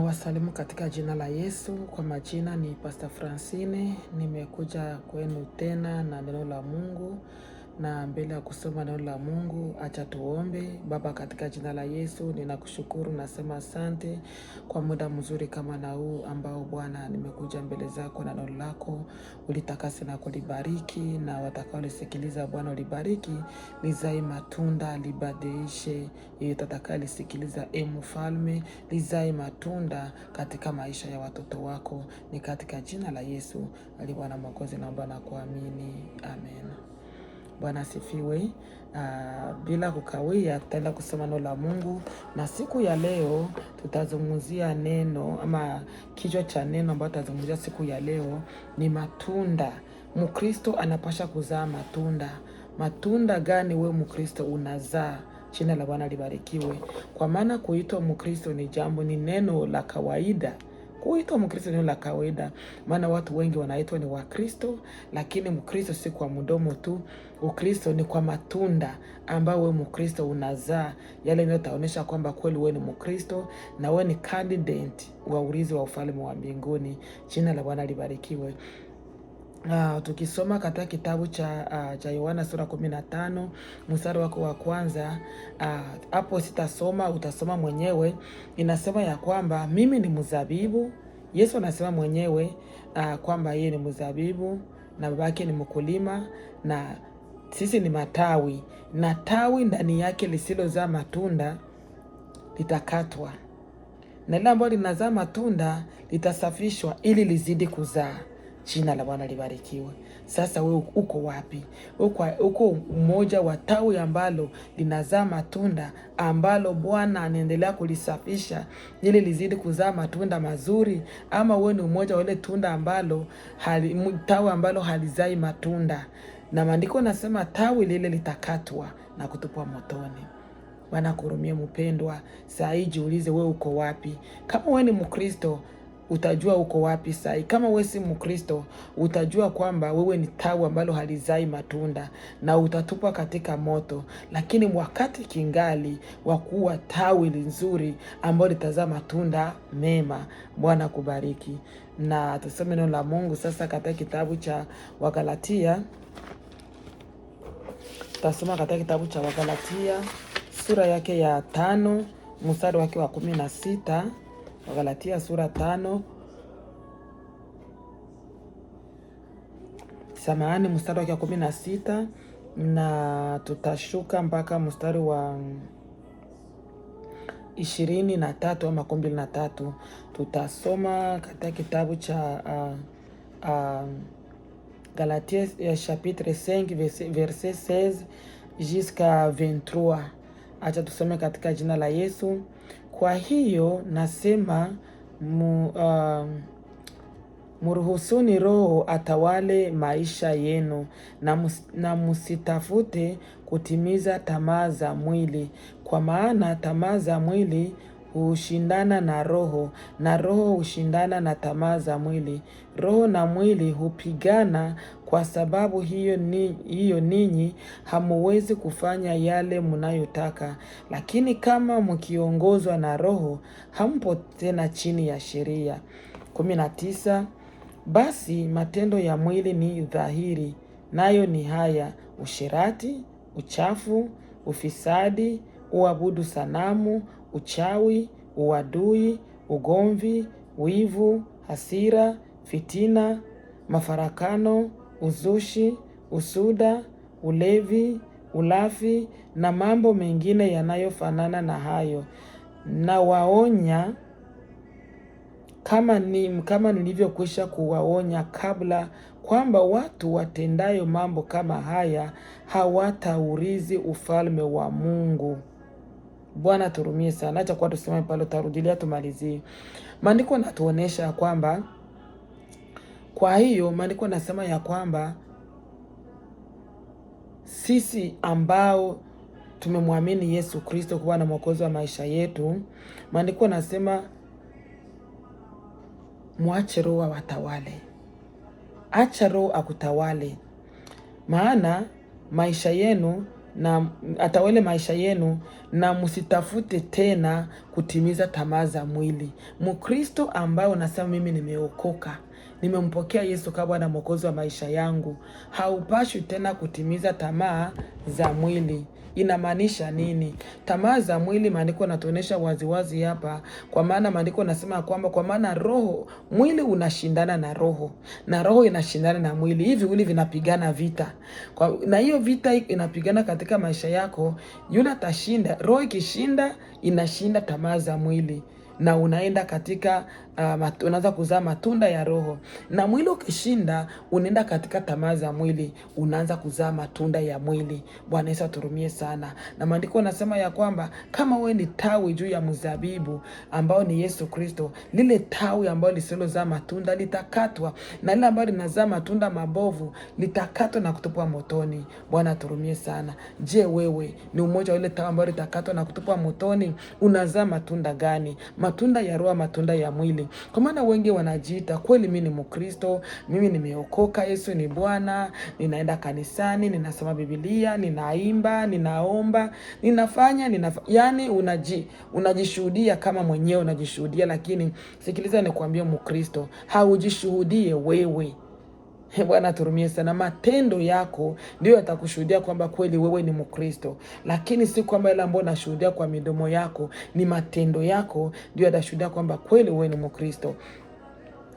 Ninawasalimu katika jina la Yesu. Kwa majina ni Pastor Francine. Nimekuja kwenu tena na neno la Mungu. Na mbele ya kusoma neno la Mungu, acha tuombe. Baba, katika jina la Yesu, ninakushukuru, nasema asante kwa muda mzuri kama na huu ambao Bwana nimekuja mbele zako na neno lako. Ulitakase na kulibariki, na watakao lisikiliza Bwana ulibariki, lizae matunda, libadilishe yeyote atakayelisikiliza. Mfalme, lizae matunda katika maisha ya watoto wako. Ni katika jina la Yesu ali Bwana Mwokozi naomba na kuamini. Amen. Bwana asifiwe. Bila kukawia, tutaenda kusoma neno la Mungu, na siku ya leo tutazungumzia neno ama kichwa cha neno ambacho tutazungumzia siku ya leo ni matunda. Mkristo anapasha kuzaa matunda. Matunda gani wewe Mkristo unazaa? Jina la Bwana libarikiwe. Kwa maana kuitwa Mkristo ni neno la kawaida. Kuitwa Mkristo ni neno la kawaida, maana watu wengi wanaitwa ni Wakristo, lakini Mkristo si kwa mdomo tu. Ukristo ni kwa matunda ambayo wewe Mkristo unazaa, yale ndio taonesha kwamba kweli wewe ni Mkristo na wewe ni candidate wa urithi wa ufalme wa mbinguni. Jina la Bwana libarikiwe. Tukisoma katika kitabu cha Yohana sura 15 mstari wako wa kwanza, hapo sitasoma, utasoma mwenyewe. Inasema ya kwamba mimi ni mzabibu. Yesu anasema mwenyewe kwamba yeye ni mzabibu na babake ni mkulima, na sisi ni matawi, na tawi ndani yake lisilozaa matunda litakatwa, na ile ambalo linazaa matunda litasafishwa ili lizidi kuzaa. Jina la Bwana libarikiwe. Sasa wewe uko wapi? Uko mmoja wa tawi ambalo linazaa matunda, ambalo Bwana anaendelea kulisafisha ili lizidi kuzaa matunda mazuri, ama wewe ni mmoja wa ile tunda ambalo tawi ambalo halizai matunda? Na maandiko nasema tawi lile litakatwa na kutupwa motoni. Bwana kurumie mpendwa. Saa hii jiulize, wewe uko wapi? Kama wewe ni Mkristo, utajua uko wapi sai. Kama wewe si Mkristo, utajua kwamba wewe ni tawi ambalo halizai matunda na utatupwa katika moto. Lakini wakati kingali wa kuwa tawi nzuri ambalo litazaa matunda mema. Bwana kubariki. Na tusome neno la Mungu sasa katika kitabu cha Wagalatia. Tutasoma katika kitabu cha Wagalatia sura yake ya 5 mstari wake wa 16. Wagalatia sura 5 mstari wake wa 16, na tutashuka mpaka mstari wa 23 ama 23. Tutasoma katika kitabu cha Galatia ya chapitre 5 verset 16 jusqu'à 23. Acha tusome katika jina la Yesu. Kwa hiyo nasema mruhusuni Roho atawale maisha yenu, na msitafute kutimiza tamaa za mwili, kwa maana tamaa za mwili hushindana na Roho, na Roho hushindana na tamaa za mwili. Roho na mwili hupigana, kwa sababu hiyo ninyi hamuwezi kufanya yale mnayotaka. Lakini kama mkiongozwa na Roho, hampo tena chini ya sheria. 19. Basi matendo ya mwili ni dhahiri, nayo ni haya: usherati, uchafu, ufisadi, uabudu sanamu, uchawi, uadui, ugomvi, wivu, hasira, fitina, mafarakano, uzushi, usuda, ulevi, ulafi na mambo mengine yanayofanana na hayo. Na waonya kama nilivyokwisha kuwaonya kabla, kwamba watu watendayo mambo kama haya hawataurithi ufalme wa Mungu. Bwana turumie sana. Acha kwa tuseme pale, tarudilia tumalizie. Maandiko natuonesha kwamba, kwa hiyo maandiko nasema ya kwamba sisi ambao tumemwamini Yesu Kristo kuwa na mwokozi wa maisha yetu, maandiko nasema muache Roho awatawale. Acha Roho akutawale, maana maisha yenu na atawale maisha yenu, na msitafute tena kutimiza tamaa za mwili. Mkristo ambaye unasema mimi nimeokoka, nimempokea Yesu kama Bwana Mwokozi wa maisha yangu, haupashwi tena kutimiza tamaa za mwili. Inamaanisha nini? Tamaa za mwili, maandiko yanatuonyesha waziwazi hapa, kwa maana maandiko yanasema kwamba kwa maana mwili unashindana na roho, na roho inashindana na mwili. Hivi viwili vinapigana vita. Na hiyo vita inapigana katika maisha yako, yule atashinda. Roho ikishinda, inashinda tamaa za mwili, na unaenda katika unaanza kuzaa matunda ya roho. Na mwili ukishinda, unaenda katika tamaa za mwili, unaanza kuzaa matunda ya mwili. Bwana Yesu aturumie sana. Na maandiko yanasema ya kwamba kama wewe ni tawi juu ya mzabibu ambao ni Yesu Kristo, lile tawi ambalo lisilozaa matunda litakatwa, na lile ambalo linazaa matunda mabovu litakatwa na kutupwa motoni. Bwana aturumie sana. Je, wewe ni umoja wa ile tawi ambalo litakatwa na kutupwa motoni? Unazaa matunda gani? Matunda ya roho, matunda ya mwili? Kwa maana wengi wanajiita kweli mimi ni Mkristo, mimi nimeokoka, Yesu ni Bwana, ninaenda kanisani, ninasoma Biblia, ninaimba, ninaomba, yani unajishuhudia kama mwenyewe unajishuhudia, lakini sikiliza nikwambie Mkristo, haujishuhudie wewe. Bwana turumie sana. Matendo yako ndio yatakushuhudia kwamba kweli wewe ni Mkristo, lakini si kwamba ile ambayo unashuhudia kwa midomo yako, ni matendo yako ndio yatashuhudia kwamba kweli wewe ni Mkristo.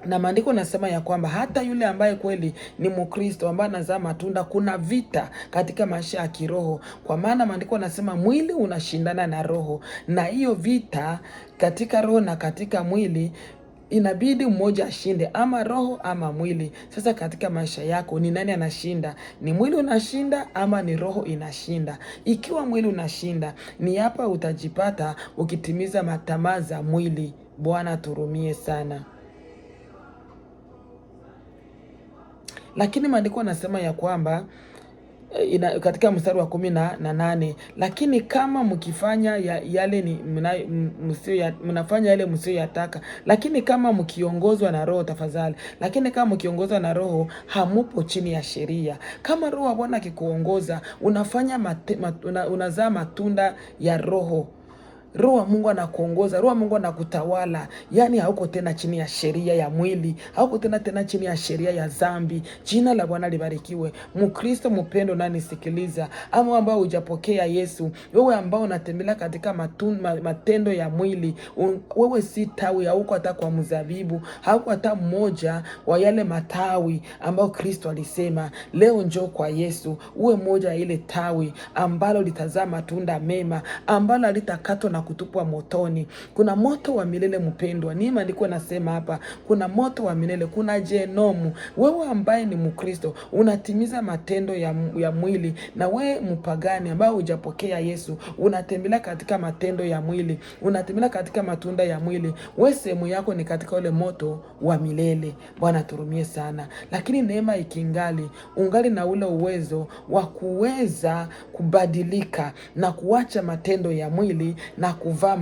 Na maandiko nasema ya kwamba hata yule ambaye kweli ni Mkristo ambaye anazaa matunda, kuna vita katika maisha ya kiroho, kwa maana maandiko nasema mwili unashindana na roho, na hiyo vita katika roho na katika mwili inabidi mmoja ashinde, ama roho ama mwili. Sasa katika maisha yako ni nani anashinda? Ni mwili unashinda ama ni roho inashinda? Ikiwa mwili unashinda, ni hapa utajipata ukitimiza matamaa za mwili. Bwana turumie sana. Lakini maandiko yanasema ya kwamba katika mstari wa 18, lakini kama mkifanya yale ni mnafanya yale msiyoyataka, lakini kama mkiongozwa na roho, tafadhali, lakini kama mkiongozwa na roho, hamupo chini ya sheria. Kama roho wa Bwana akikuongoza, unafanya unazaa matunda ya roho. Roho wa Mungu anakuongoza, Roho wa Mungu anakutawala. Yani hauko tena chini ya sheria ya mwili, hauko tena chini ya sheria ya dhambi. Jina la Bwana libarikiwe. Mkristo mpendo nani sikiliza, ama ambao hujapokea Yesu, wewe ambao unatembea katika matendo ya mwili, wewe si tawi, hauko hata kwa mzabibu, hauko hata mmoja wa yale matawi ambao Kristo alisema. Leo njoo kwa Yesu, uwe mmoja ya ile tawi ambalo litazaa matunda mema, ambalo alitakatwa na kutupwa motoni. Kuna moto wa milele mpendwa. Ni maandiko nasema hapa, kuna moto wa milele, kuna jehanamu. Wewe ambaye ni Mkristo unatimiza matendo ya mwili, na wewe mpagani ambao hujapokea Yesu unatembea katika matendo ya mwili, unatembea katika matunda ya mwili, wewe sehemu yako ni katika ule moto wa milele. Bwana turumie sana. Lakini neema ikingali, ungali na ule uwezo wa kuweza kubadilika na kuacha matendo ya mwili na kuvaa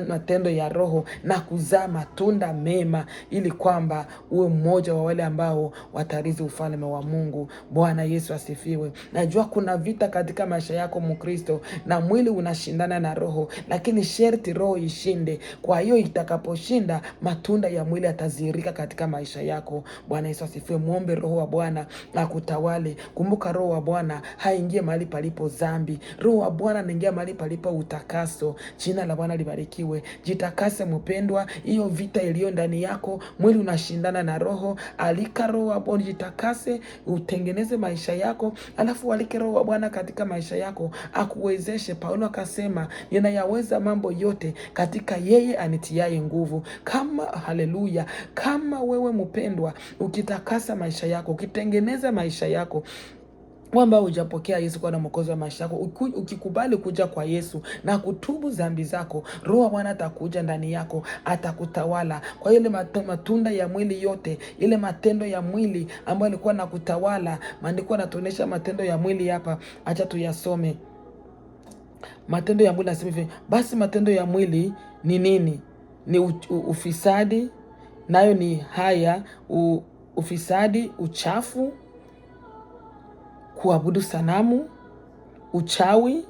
matendo ya roho na kuzaa matunda mema, ili kwamba uwe mmoja wa wale ambao watarithi ufalme wa Mungu. Bwana Yesu asifiwe. Najua kuna vita katika maisha yako Mkristo, na mwili unashindana na roho, lakini sherti roho ishinde. Kwa hiyo itakaposhinda, matunda ya mwili yatazirika katika maisha yako. Bwana Yesu asifiwe. Muombe Roho wa Bwana akutawale. Kumbuka Roho wa Bwana haingie mahali palipo dhambi. Roho wa Bwana anaingia mahali palipo utakaso. Jina la Bwana libarikiwe. Jitakase mpendwa. Hiyo vita iliyo ndani yako, mwili unashindana na roho, alika Roho wa Bwana, jitakase, utengeneze maisha yako, alafu alike Roho wa Bwana katika maisha yako akuwezeshe. Paulo akasema, ninayaweza mambo yote katika yeye anitiaye nguvu. Haleluya. Kama wewe mpendwa ukitakasa maisha yako, ukitengeneza maisha yako, kwamba hujapokea Yesu kwa Mwokozi wa maisha yako, ukikubali kuja kwa Yesu na kutubu dhambi zako, Roho wa Bwana atakuja ndani yako, atakutawala. Kwa hiyo ile matunda ya mwili yote, ile matendo ya mwili ambayo alikuwa nakutawala, maandiko yanatuonyesha matendo ya mwili hapa. Acha tuyasome. Matendo ya mwili nasema hivi, basi matendo ya mwili ni nini? Ni ufisadi, nayo ni haya, ufisadi, uchafu, kuabudu sanamu, uchawi,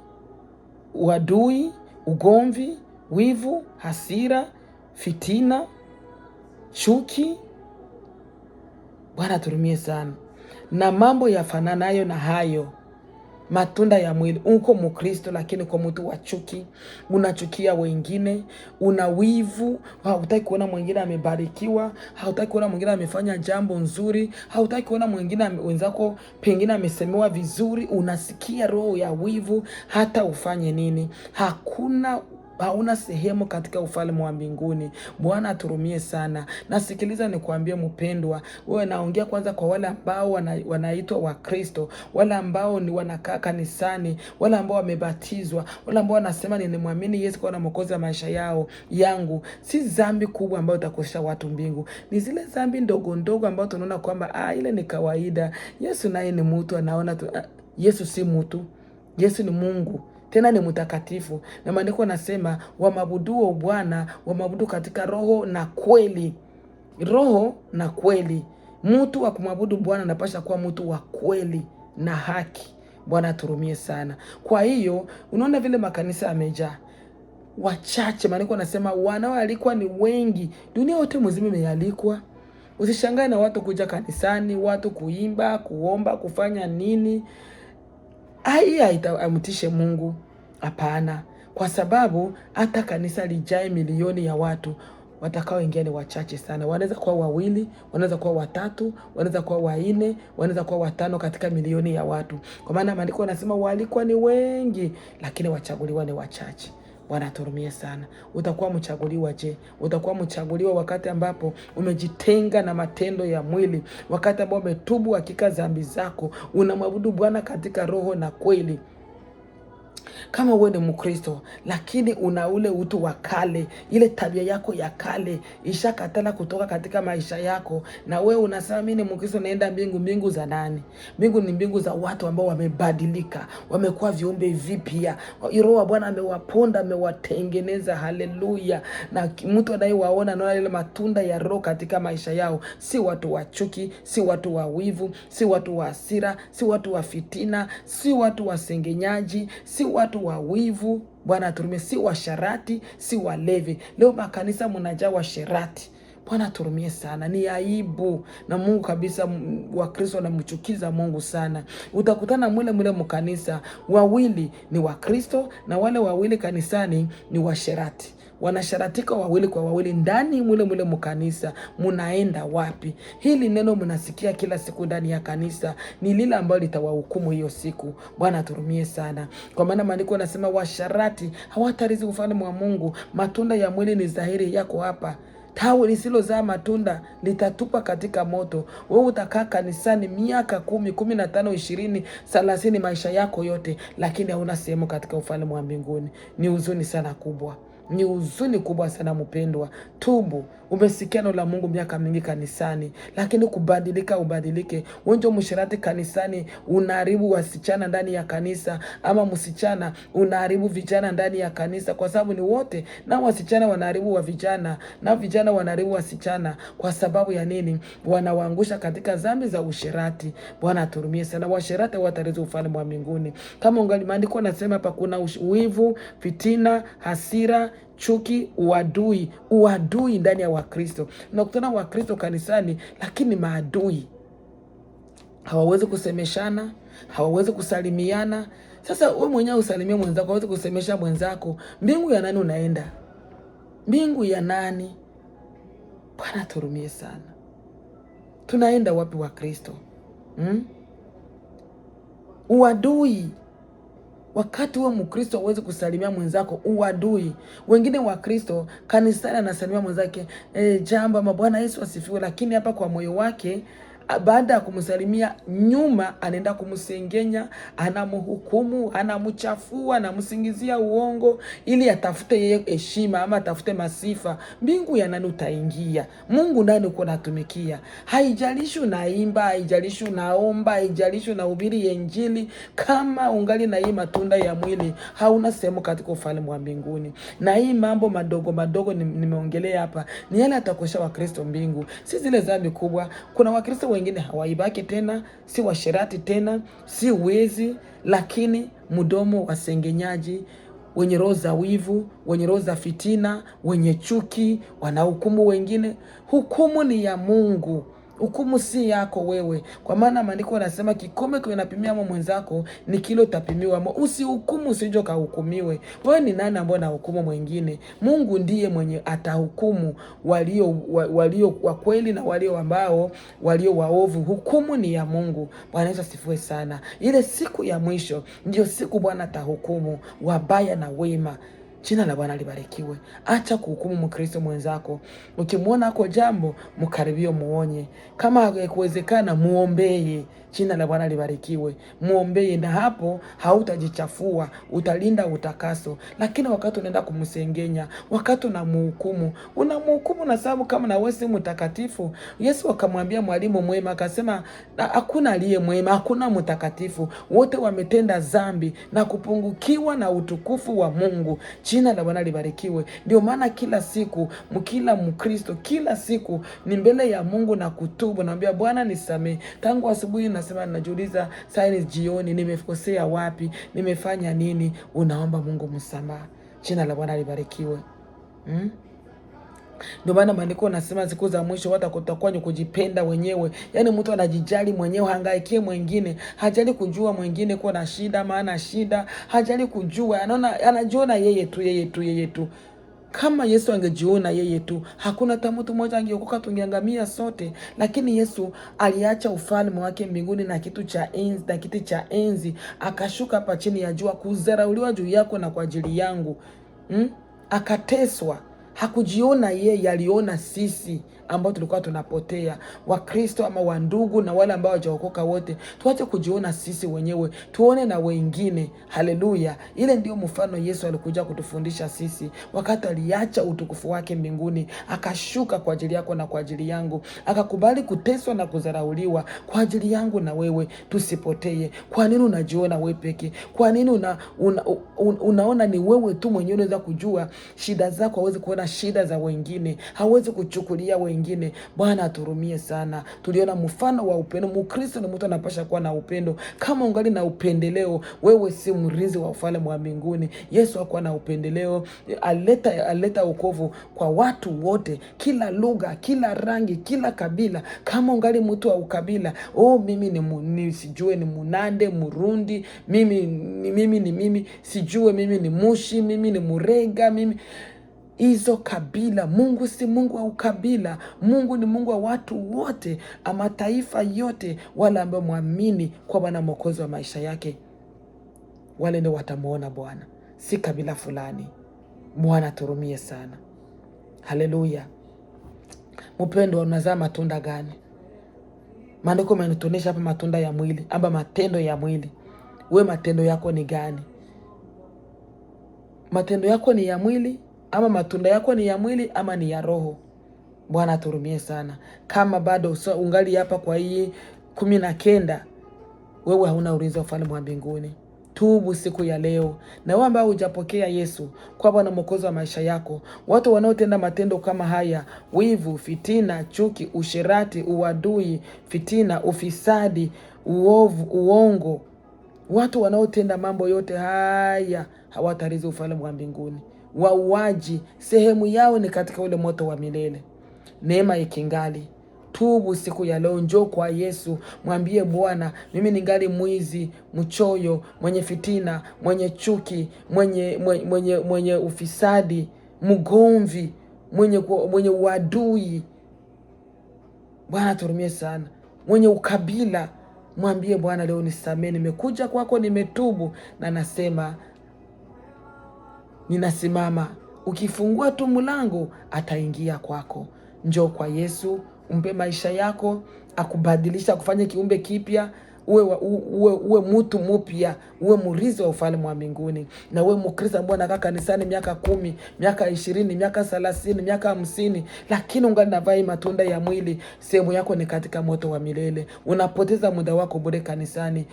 uadui, ugomvi, wivu, hasira, fitina, chuki. Bwana turumie sana. Na mambo yafananayo na hayo, matunda ya mwili. Uko Mkristo lakini kwa mtu wa chuki, unachukia wengine, una wivu, hautaki kuona mwingine amebarikiwa, hautaki kuona mwingine amefanya jambo nzuri, hautaki kuona mwingine wenzako pengine amesemewa vizuri, unasikia roho ya wivu hata ufanye nini. Hauna sehemu katika ufalme wa mbinguni. Bwana aturumie sana. Nasikiliza nikwambie mpendwa, wewe naongea kwanza kwa wale ambao wanaitwa Wakristo, wale ambao ni wanakaa kanisani, wale ambao wamebatizwa, wale ambao wanasema nimemwamini Yesu kwa Mwokozi wa maisha yangu. Si dhambi kubwa ambayo itakosha watu mbingu. Ni zile dhambi ndogo ndogo ambazo tunaona kwamba ile ni kawaida. Yesu naye ni mtu, anaona Yesu si mtu. Yesu ni Mungu. Tena ni mtakatifu. Na maandiko nasema wamabuduo Bwana wamabudu katika roho na kweli. Roho na kweli. Mtu wa kumwabudu Bwana anapaswa kuwa mtu wa kweli na haki. Bwana turumie sana. Kwa hiyo unaona vile makanisa yamejaa wachache. Maandiko nasema wanaoalikwa ni wengi. Dunia yote mzima imealikwa. Usishangae na watu kuja kanisani, watu kuimba, kuomba, kufanya nini. Haitamtishe Mungu. Hapana. Kwa sababu hata kanisa lijae milioni ya watu, watakaoingia ni wachache sana. Wanaweza kuwa 2, wanaweza kuwa 3, wanaweza kuwa 4, wanaweza kuwa 5 katika milioni ya watu. Kwa maana maandiko yanasema walikuwa ni wengi, lakini wachaguliwa ni wachache. Bwana turumie sana. Utakuwa mchaguliwa je? Utakuwa mchaguliwa wakati ambapo umejitenga na matendo ya mwili, wakati ambapo umetubu hakika dhambi zako, unamwabudu Bwana katika roho na kweli. Kama wewe ni Mkristo lakini una ule utu wa kale, ile tabia yako ya kale ishakatala kutoka katika maisha yako, na wewe unasema mimi ni Mkristo naenda mbingu. Mbingu za nani? Mbingu ni mbingu za watu ambao wamebadilika, wamekuwa viumbe vipya. Roho wa Bwana amewaponda, amewatengeneza. Haleluya. Na mtu anayewaona anaona ile matunda ya Roho katika maisha yao. Si watu wa chuki, si watu wa wivu, si watu wa hasira, si watu wa fitina, si watu wa sengenyaji, si watu wa wivu. Bwana turumie. Si washarati, si walevi. Leo makanisa mnajaa washarati. Bwana turumie sana. Ni aibu na Mungu kabisa. Wakristo wanamchukiza Mungu sana. Utakutana mule mkanisa, wawili ni Wakristo na wale wawili kanisani ni washarati. Wanasharatika wawili kwa wawili ndani mule mkanisa. Munaenda wapi? Hili neno mnasikia kila siku ndani ya kanisa ni lile ambalo litawahukumu hiyo siku. Bwana turumie sana. Kwa maana maandiko yanasema washarati hawatarithi ufalme wa Mungu. Matunda ya mwili ni dhahiri, yako hapa. Tawi lisilozaa matunda litatupa katika moto. Wewe utakaa kanisani miaka 10, 15, 20, 30 maisha yako yote, lakini hauna sehemu katika ufalme wa mbinguni. Ni huzuni sana kubwa. Ni huzuni kubwa sana mpendwa. Tubu. Umesikia neno la Mungu miaka mingi kanisani, lakini kubadilika ubadilike. Wewe ndio mshirati kanisani, unaharibu wasichana ndani ya kanisa, ama msichana unaharibu vijana ndani ya kanisa, kwa sababu ni wote. Na wasichana wanaharibu wa vijana, na vijana wanaharibu wasichana. Kwa sababu ya nini? Wanawaangusha katika dhambi za usherati. Bwana aturumie sana. Washerati watarithi ufalme wa mbinguni. Kama ungali maandiko nasema hapa kuna wivu, fitina, hasira, chuki, uadui ndani ya Wakristo. Unakutana Wakristo kanisani lakini maadui. Hawawezi kusemeshana, hawawezi kusalimiana. Sasa wewe mwenyewe usalimie mwenzako, hawezi kusemesha mwenzako. Mbingu ya nani unaenda? Mbingu ya nani? Bwana turumie sana. Tunaenda wapi Wakristo? Uadui. Wakati wewe Mkristo huwezi kusalimia mwenzako, uadui. Wengine Wakristo kanisani anasalimia mwenzake jambo ama Bwana Yesu asifiwe, lakini hapa kwa moyo wake baada ya kumsalimia nyuma anaenda kumsengenya, anamhukumu, anamchafua, anamsingizia uongo ili atafute yeye heshima ama atafute masifa. Mbingu ya nani utaingia? Mungu ndani uko natumikia. Haijalishi unaimba, haijalishi unaomba, haijalishi unahubiri Injili, kama ungali na hii matunda ya mwili, hauna sehemu katika ufalme wa mbinguni. Na hii mambo madogo nimeongelea hapa ni yale atakosha Wakristo mbingu, si zile dhambi kubwa. Kuna Wakristo wengine hawaibaki tena, si washerati tena, si wezi, lakini mdomo wasengenyaji, wenye roho za wivu, wenye roho za fitina, wenye chuki, wanahukumu wengine. Hukumu ni ya Mungu. Hukumu si yako wewe, kwa maana maandiko yanasema kikombe kinapimia mwenzako ni kile utapimiwa. Usihukumu usije kahukumiwe. Wewe ni nani ambaye anahukumu mwingine? Mungu ndiye mwenye atahukumu walio wa kweli na walio waovu. Hukumu ni ya Mungu. Bwana Yesu asifiwe sana. Ile siku ya mwisho ndio siku Bwana atahukumu wabaya na wema. Jina la Bwana libarikiwe. Acha kuhukumu Mkristo mwenzako. Ukimwona ako jambo, mkaribio muonye. Kama hakuwezekana, muombee. Jina la Bwana libarikiwe. Muombee, na hapo hautajichafua, utalinda utakaso. Lakini wakati unaenda kumsengenya, wakati unamhukumu na sababu kama na wewe si mtakatifu. Yesu akamwambia mwalimu mwema, akasema hakuna aliye mwema, hakuna mtakatifu. Wote wametenda dhambi na kupungukiwa na utukufu wa Mungu. Jina la Bwana libarikiwe. Ndio maana kila siku kila Mkristo kila siku ni mbele ya Mungu na kutubu, naambia Bwana nisamee. Tangu asubuhi nasema najiuliza, saa ni jioni, nimekosea wapi? Nimefanya nini? Unaomba Mungu msamaha. Jina la Bwana libarikiwe. Ndio maana maandiko nasema siku za mwisho watakuwa ni kujipenda wenyewe. Yaani mtu anajijali mwenyewe, hangaikie mwingine, hajali kujua mwingine kwa na shida maana shida, hajali kujua, anajiona yeye tu. Kama Yesu angejiona yeye tu, hakuna hata mtu mmoja angeokoka, tungeangamia sote. Lakini Yesu aliacha ufalme wake mbinguni na kiti cha enzi, akashuka hapa chini ya jua kudharauliwa juu yako na kwa ajili yangu. Akateswa. Hakujiona yeye, aliona sisi ambao tulikuwa tunapotea, Wakristo ama wandugu na wale ambao hawajaokoka wote. Tuache kujiona sisi wenyewe, tuone na wengine. Haleluya. Ile ndio mfano Yesu alikuja kutufundisha sisi, wakati aliacha utukufu wake mbinguni, akashuka kwa ajili yako na kwa ajili yangu, akakubali kuteswa na kudharauliwa kwa ajili yangu na wewe, tusipotee. Kwa nini unajiona wewe peke? Kwa nini unaona ni wewe tu mwenyewe unaweza kujua shida zako, hawezi kuona shida za wengine, hawezi kuchukulia wengine. Bwana aturumie sana. Tuliona mfano wa upendo. Mkristo ni mtu anapasha kuwa na upendo. Kama ungali na upendeleo, wewe si mrithi wa ufalme wa mbinguni. Yesu hakuwa na upendeleo. Aleta wokovu kwa watu wote, kila lugha, kila rangi, kila kabila. Kama ungali mtu wa ukabila, mimi ni sijue ni Munande, Murundi, mimi sijue, mimi ni Mushi, mimi ni Murega, hizo kabila. Mungu si Mungu wa ukabila. Mungu ni Mungu wa watu wote, mataifa yote. Wale ambao muamini kwa Bwana Mwokozi wa maisha yake, wale ndio watamuona Bwana, si kabila fulani. Bwana turumie sana. Haleluya. Mpendwa, unazaa matunda gani? Maandiko yanatuonyesha hapa matunda ya mwili ama matendo ya mwili. Wewe matendo yako ni gani? Matendo yako ni ya mwili ama matunda yako ni ya mwili ama ni ya roho? Bwana aturumie sana. Kama bado ungali hapa kwa hii 19, wewe hauna urithi wa ufalme wa mbinguni. Tubu siku ya leo. Na wewe ambao hujapokea Yesu kwa Bwana Mwokozi wa maisha yako, watu wanaotenda matendo kama haya, wivu, fitina, chuki, usherati, uadui, fitina, ufisadi, uovu, uongo, watu wanaotenda mambo yote haya hawatarithi ufalme wa mbinguni. Wauaji, sehemu yao ni katika ule moto wa milele. Neema ikingali. Tubu siku ya leo, njoo kwa Yesu, mwambie Bwana, mimi ningali mwizi, mchoyo, mwenye fitina, mwenye chuki, mwenye ufisadi, mgomvi, mwenye uadui. Bwana turumie sana. Mwenye ukabila, mwambie Bwana, leo nisamee, nimekuja kwako, nimetubu na nasema ninasimama. Ukifungua tu mlango, ataingia kwako. Njoo kwa Yesu, umpe maisha yako, akubadilisha, kufanya kiumbe kipya. Uwe mtu mpya, uwe mrithi wa ufalme wa mbinguni. Na uwe Mkristo ambaye anakaa kanisani miaka 10, miaka 20, miaka 30, miaka 50, lakini ungali unavaa matunda ya mwili, sehemu yako ni katika moto wa milele. Unapoteza muda wako bure kanisani.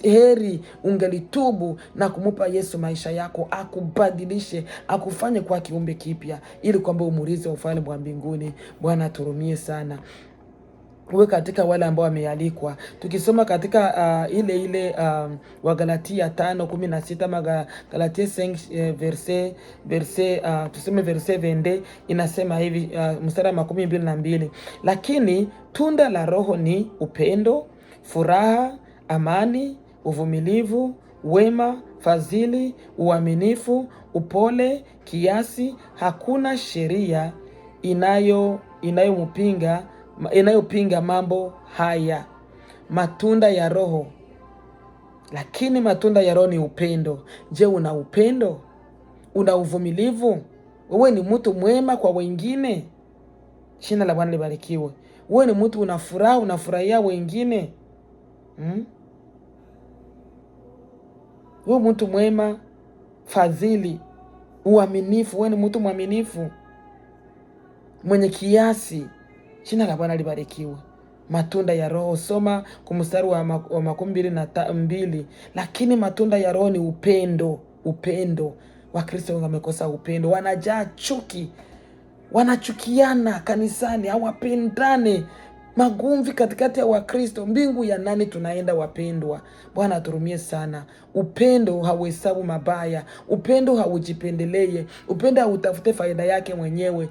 Heri ungelitubu na kumupa Yesu maisha yako, akubadilishe, akufanye kwa kiumbe kipya, ili kwamba umrithi wa ufalme wa mbinguni. Bwana aturumie sana. uwe katika wale ambao wamealikwa. Tukisoma katika ile Wagalatia 5:16 ama Galatia 5 tuseme verse 22 inasema hivi, mstari wa 22, lakini tunda la Roho ni upendo, furaha, amani, uvumilivu, wema, fadhili, uaminifu, upole, kiasi. Hakuna sheria inayopinga mambo haya. Matunda ya Roho. Lakini matunda ya Roho ni upendo. Je, una upendo? Una uvumilivu? Wewe ni mtu mwema kwa wengine? Jina la Bwana libarikiwe. Wewe ni mtu unafurahia wengine? Wewe mtu mwema, fadhili, uaminifu. Wewe ni mtu mwaminifu, mwenye kiasi. Jina la Bwana libarikiwe. Matunda ya Roho, soma kwa mstari wa 22. Lakini matunda ya Roho ni upendo. Upendo. Wakristo wamekosa upendo, wanajaa chuki, wanachukiana kanisani, hawapendane, magomvi katikati ya Wakristo. Mbingu ya nani tunaenda, wapendwa? Bwana aturumie sana. Upendo hauhesabu mabaya, upendo haujipendelee, upendo hautafute faida yake mwenyewe.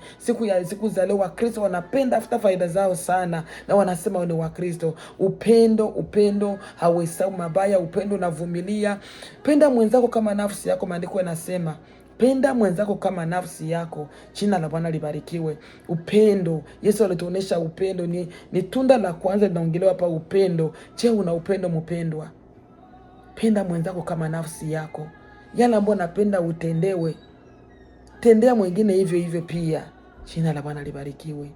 Siku za leo Wakristo wanapenda afuta faida zao sana, na wanasema ni Wakristo. Upendo hauhesabu mabaya, upendo unavumilia. Penda mwenzako kama nafsi yako, maandiko yanasema penda mwenzako kama nafsi yako. Jina la Bwana libarikiwe. Upendo, Yesu alituonesha upendo, ni tunda la kwanza linaongelewa hapa, upendo. Je, una upendo mpendwa? Penda mwenzako kama nafsi yako. Yale ambayo napenda utendewe, tendea mwingine hivyo hivyo pia. Jina la Bwana libarikiwe.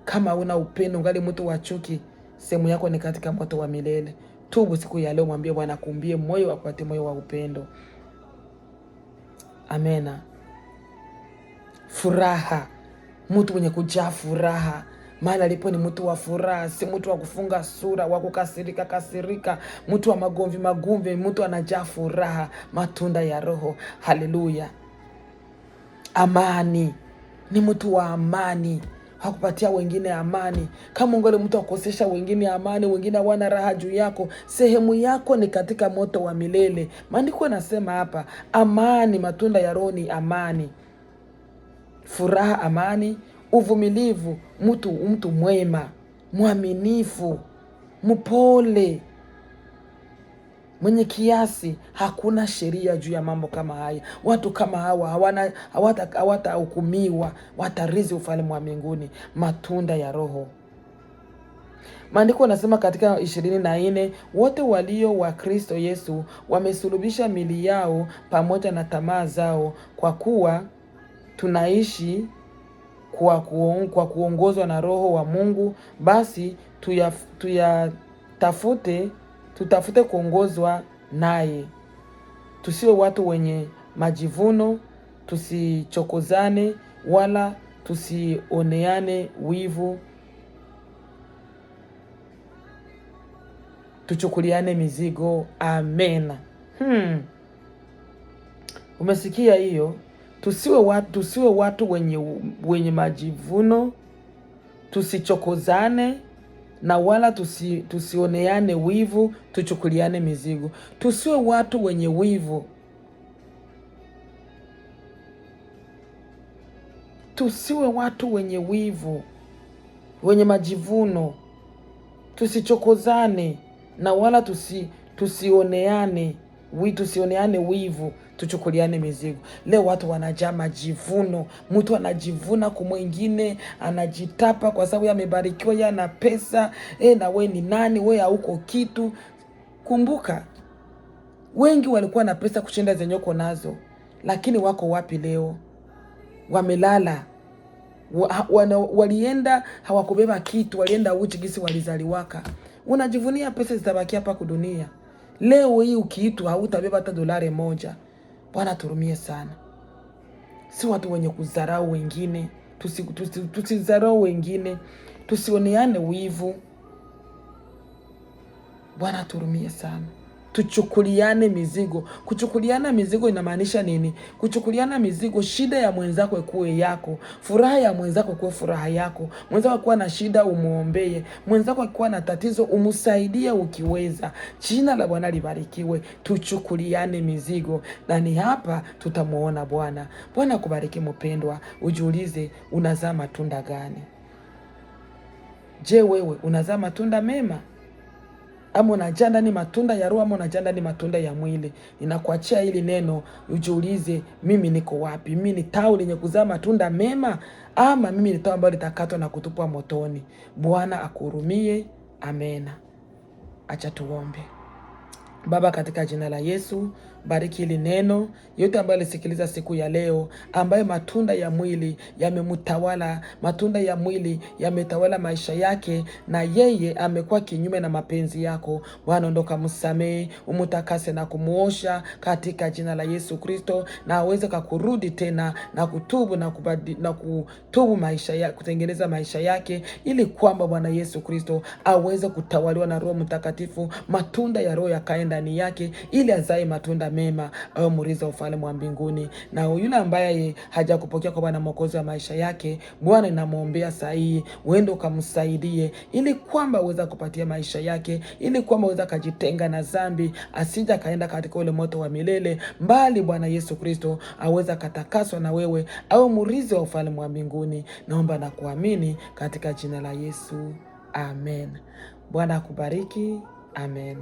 Kama una upendo, ngali mtu wa chuki, sehemu yako ni katika moto wa milele. Tubu siku ya leo, mwambie Bwana akumbie moyo wako, moyo wa upendo. Amena. Furaha, mtu mwenye kujaa furaha. Maana alipo ni mtu wa furaha, si mtu wa kufunga sura, wa kukasirika, mtu wa magomvi, mtu anajaa furaha. Matunda ya Roho. Haleluya. Amani, ni mtu wa amani, hakupatia wengine amani. Kama ungole mtu akosesha wengine amani, wengine hawana raha juu yako, sehemu yako ni katika moto wa milele. Maandiko yanasema hapa, amani, matunda ya Roho ni amani, furaha, amani, uvumilivu, mtu mwema, mwaminifu, mpole, mwenye kiasi. Hakuna sheria juu ya mambo kama haya. Watu kama hawa hawatahukumiwa, watarithi ufalme wa mbinguni. Matunda ya Roho. Maandiko yanasema katika 24, wote walio wa Kristo Yesu wamesulubisha mili yao pamoja na tamaa zao. Kwa kuwa tunaishi kwa kuongozwa na Roho wa Mungu, basi tutafute kuongozwa naye. Tusiwe watu wenye majivuno, tusichokozane wala tusioneane wivu, tuchukuliane mizigo. Amen. Umesikia hiyo? Tusiwe watu wenye majivuno, tusichokozane na wala tusioneane wivu, tuchukuliane mizigo. Tusiwe watu wenye wivu, tusiwe watu wenye wivu, wenye majivuno, tusichokozane na wala tusioneane wivu, tuchukuliane mizigo. Leo watu wanajaa majivuno. Mtu anajivuna kwa mwingine, anajitapa kwa sababu amebarikiwa, yeye ana pesa. Na we ni nani? We hauko kitu. Kumbuka, wengi walikuwa na pesa kushinda zenye uko nazo, lakini wako wapi leo? Wamelala. Walienda hawakubeba kitu, walienda uchi gisi walizaliwaka. Unajivunia pesa zitabaki hapa kudunia. Leo hii ukiitwa hautabeba hata dolari moja. Bwana turumie sana. Si watu wenye kudharau wengine. Tusidharau wengine. Tusioneane wivu. Bwana turumie sana. tuchukuliane mizigo. Kuchukuliana mizigo inamaanisha nini? Kuchukuliana mizigo, shida ya mwenzako ikuwe yako, furaha ya mwenzako ikuwe furaha yako. Mwenzako akiwa na shida umuombee, mwenzako akiwa na tatizo umsaidie ukiweza. Jina la Bwana libarikiwe. Tuchukuliane mizigo, na ni hapa tutamuona Bwana. Bwana kubariki mpendwa. Ujiulize, unazaa matunda gani? Je, wewe unazaa matunda mema, ama unajaa ndani matunda ya roho, ama unajaa ndani matunda ya mwili? Ninakuachia hili neno, ujiulize, mimi niko wapi? Mimi ni tawi lenye kuzaa matunda mema, ama mimi ni tawi ambalo litakatwa na kutupwa motoni? Bwana akuhurumie. Amena. Acha tuombe. Baba, katika jina la Yesu, bariki hili neno, yote ambayo alisikiliza siku ya leo, ambayo matunda ya mwili yamemtawala, matunda ya mwili yametawala maisha yake, na yeye amekuwa kinyume na mapenzi yako. Bwana, ondoka, msamehe, umutakase na kumuosha katika jina la Yesu Kristo, na aweze kurudi tena na kutubu na kutubu maisha yake, kutengeneza maisha yake, ili kwamba Bwana Yesu Kristo aweze kutawaliwa na Roho Mtakatifu, matunda ya Roho yakae ndani yake, ili azae matunda mema, au murithi wa ufalme wa mbinguni. Na yule ambaye hajakupokea kwa Bwana Mwokozi wa maisha yake, Bwana ninamwombea sahihi, uende ukamsaidie, ili kwamba uweza kupatia maisha yake, ili kwamba uweza kujitenga na dhambi, asija kaenda katika ule moto wa milele, mbali Bwana Yesu Kristo aweza katakaswa na wewe, au murithi wa ufalme wa mbinguni. Naomba na kuamini katika jina la Yesu. Amen. Bwana akubariki. Amen.